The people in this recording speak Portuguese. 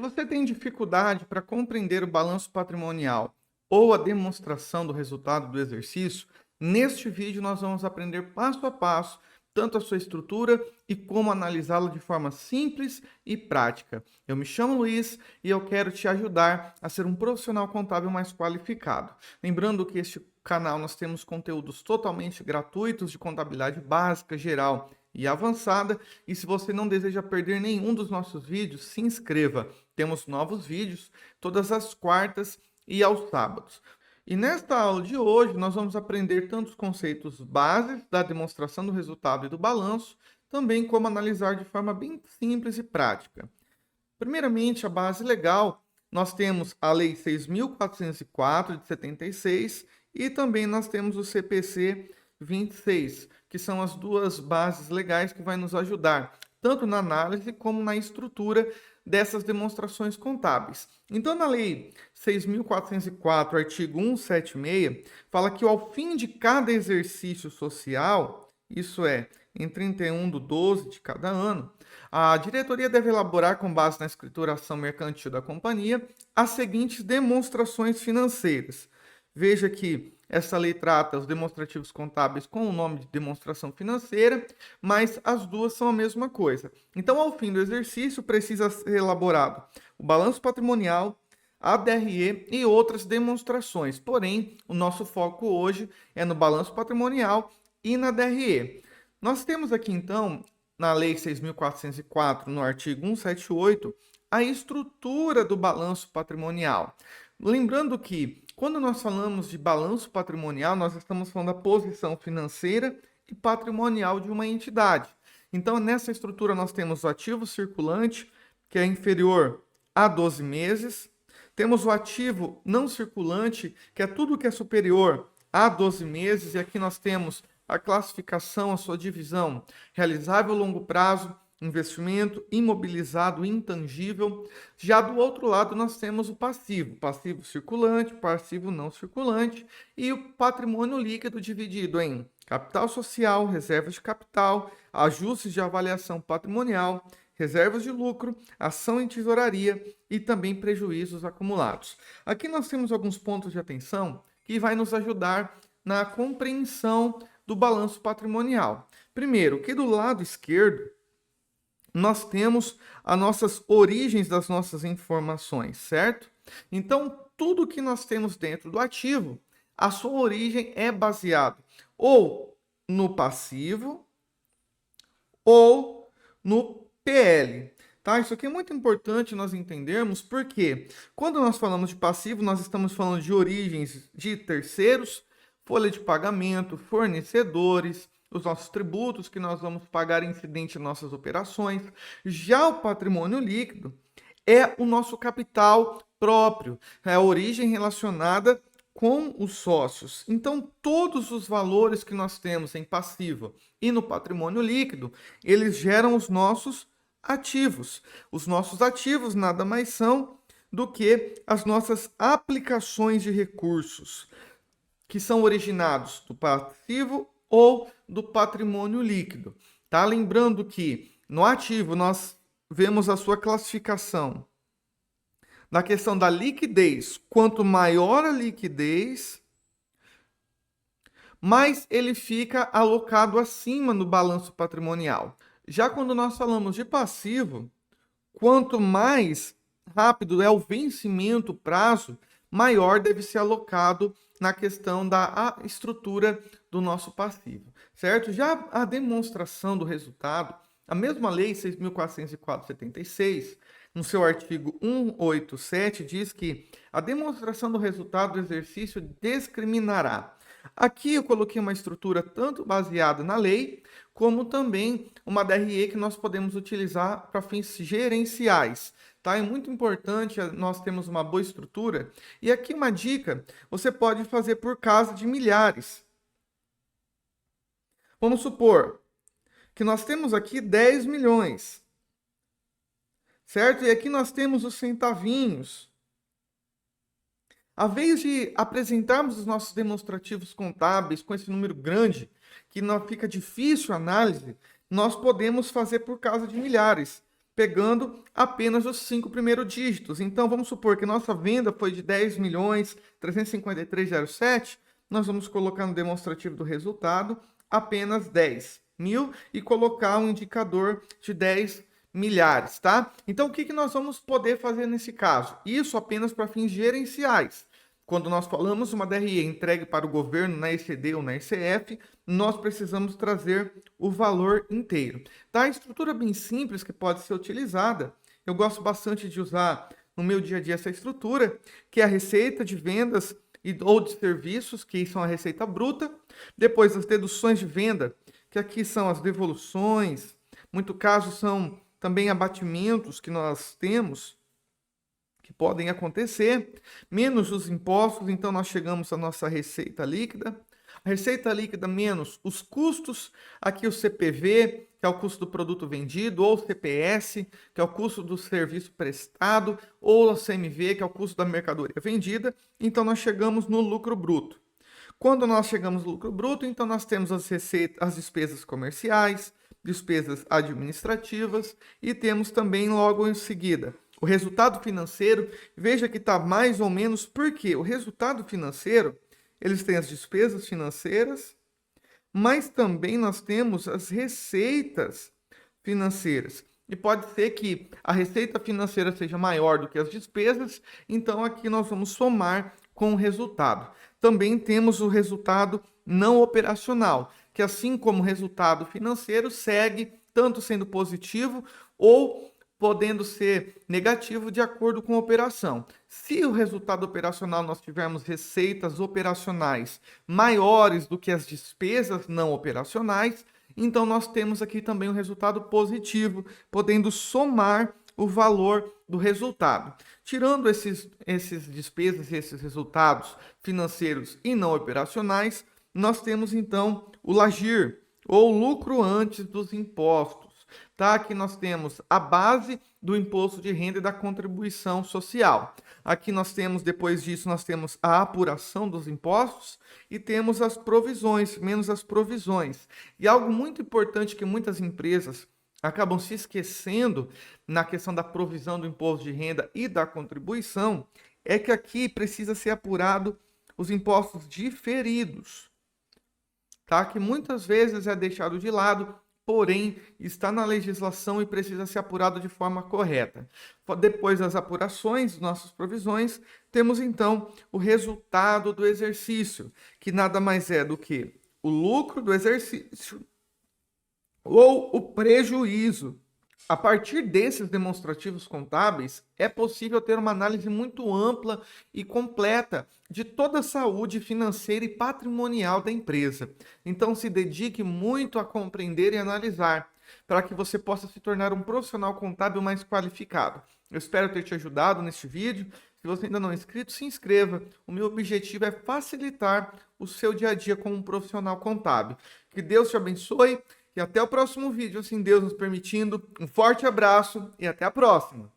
você tem dificuldade para compreender o balanço patrimonial ou a demonstração do resultado do exercício, neste vídeo nós vamos aprender passo a passo tanto a sua estrutura e como analisá-la de forma simples e prática. Eu me chamo Luiz e eu quero te ajudar a ser um profissional contábil mais qualificado. Lembrando que este canal nós temos conteúdos totalmente gratuitos de contabilidade básica, geral e avançada. E se você não deseja perder nenhum dos nossos vídeos, se inscreva. Temos novos vídeos todas as quartas e aos sábados. E nesta aula de hoje, nós vamos aprender tanto os conceitos bases da demonstração do resultado e do balanço, também como analisar de forma bem simples e prática. Primeiramente, a base legal, nós temos a Lei 6.404 de 76 e também nós temos o CPC 26, que são as duas bases legais que vai nos ajudar, tanto na análise como na estrutura dessas demonstrações contábeis. Então, na Lei 6.404, artigo 176, fala que ao fim de cada exercício social, isso é, em 31/12 de cada ano, a diretoria deve elaborar, com base na escrituração mercantil da companhia, as seguintes demonstrações financeiras. Veja que essa lei trata os demonstrativos contábeis com o nome de demonstração financeira, mas as duas são a mesma coisa. Então, ao fim do exercício, precisa ser elaborado o balanço patrimonial, a DRE e outras demonstrações. Porém, o nosso foco hoje é no balanço patrimonial e na DRE. Nós temos aqui, então, na Lei 6.404, no artigo 178, a estrutura do balanço patrimonial. Lembrando que, quando nós falamos de balanço patrimonial, nós estamos falando da posição financeira e patrimonial de uma entidade. Então, nessa estrutura, nós temos o ativo circulante, que é inferior a 12 meses. Temos o ativo não circulante, que é tudo que é superior a 12 meses. E aqui nós temos a classificação, a sua divisão: realizável a longo prazo, investimento, imobilizado, intangível. Já do outro lado, nós temos o passivo circulante, passivo não circulante e o patrimônio líquido dividido em capital social, reservas de capital, ajustes de avaliação patrimonial, reservas de lucro, ação em tesouraria e também prejuízos acumulados. Aqui nós temos alguns pontos de atenção que vai nos ajudar na compreensão do balanço patrimonial. Primeiro, que do lado esquerdo, nós temos as nossas origens das nossas informações, certo? Então, tudo que nós temos dentro do ativo, a sua origem é baseado ou no passivo ou no PL. Tá? Isso aqui é muito importante nós entendermos, porque quando nós falamos de passivo, nós estamos falando de origens de terceiros, folha de pagamento, fornecedores, os nossos tributos que nós vamos pagar incidente em nossas operações. Já o patrimônio líquido é o nosso capital próprio, é a origem relacionada com os sócios. Então, todos os valores que nós temos em passivo e no patrimônio líquido, eles geram os nossos ativos. Os nossos ativos nada mais são do que as nossas aplicações de recursos, que são originados do passivo ou do patrimônio líquido. Tá? Lembrando que no ativo nós vemos a sua classificação na questão da liquidez. Quanto maior a liquidez, mais ele fica alocado acima no balanço patrimonial. Já quando nós falamos de passivo, quanto mais rápido é o vencimento, o prazo, maior deve ser alocado na questão da estrutura do nosso passivo, certo? Já a demonstração do resultado, a mesma lei 6.404/76, no seu artigo 187, diz que a demonstração do resultado do exercício discriminará. Aqui eu coloquei uma estrutura tanto baseada na lei, como também uma DRE que nós podemos utilizar para fins gerenciais. Tá? É muito importante nós termos uma boa estrutura. E aqui uma dica, você pode fazer por casa de milhares. Vamos supor que nós temos aqui 10 milhões. Certo? E aqui nós temos os centavinhos. A vez de apresentarmos os nossos demonstrativos contábeis com esse número grande, que não fica difícil a análise, nós podemos fazer por casa de milhares. pegando apenas os 5 primeiros dígitos. Então, vamos supor que nossa venda foi de 10.353.07, nós vamos colocar no demonstrativo do resultado apenas 10.000 e colocar um indicador de 10 milhares, tá? Então, o que nós vamos poder fazer nesse caso? Isso apenas para fins gerenciais. Quando nós falamos uma DRE entregue para o governo na ECD ou na ECF, nós precisamos trazer o valor inteiro. Tá? A estrutura bem simples que pode ser utilizada, eu gosto bastante de usar no meu dia a dia essa estrutura, que é a receita de vendas ou de serviços, que são a receita bruta, depois as deduções de venda, que aqui são as devoluções, muito caso são também abatimentos que nós temos, que podem acontecer, menos os impostos, então nós chegamos à nossa receita líquida. A receita líquida menos os custos, aqui o CPV, que é o custo do produto vendido, ou o CPS, que é o custo do serviço prestado, ou o CMV, que é o custo da mercadoria vendida, então nós chegamos no lucro bruto. Quando nós chegamos no lucro bruto, então nós temos as despesas comerciais, despesas administrativas e temos também logo em seguida o resultado financeiro. Veja que está mais ou menos porque o resultado financeiro, eles têm as despesas financeiras, mas também nós temos as receitas financeiras. E pode ser que a receita financeira seja maior do que as despesas, então aqui nós vamos somar com o resultado. Também temos o resultado não operacional, que assim como o resultado financeiro segue tanto sendo positivo ou podendo ser negativo de acordo com a operação. Se o resultado operacional nós tivermos receitas operacionais maiores do que as despesas não operacionais, então nós temos aqui também um resultado positivo, podendo somar o valor do resultado. Tirando esses despesas e esses resultados financeiros e não operacionais, nós temos então o LAGIR, ou lucro antes dos impostos. Tá? Aqui nós temos a base do imposto de renda e da contribuição social. Aqui nós temos, depois disso, nós temos a apuração dos impostos e temos as provisões, menos as provisões. E algo muito importante que muitas empresas acabam se esquecendo na questão da provisão do imposto de renda e da contribuição, é que aqui precisa ser apurado os impostos diferidos, tá? Que muitas vezes é deixado de lado, porém está na legislação e precisa ser apurado de forma correta. Depois das apurações, nossas provisões, temos então o resultado do exercício, que nada mais é do que o lucro do exercício ou o prejuízo. A partir desses demonstrativos contábeis, é possível ter uma análise muito ampla e completa de toda a saúde financeira e patrimonial da empresa. Então, se dedique muito a compreender e analisar, para que você possa se tornar um profissional contábil mais qualificado. Eu espero ter te ajudado neste vídeo. Se você ainda não é inscrito, se inscreva. O meu objetivo é facilitar o seu dia a dia como um profissional contábil. Que Deus te abençoe. E até o próximo vídeo, assim Deus nos permitindo. Um forte abraço e até a próxima!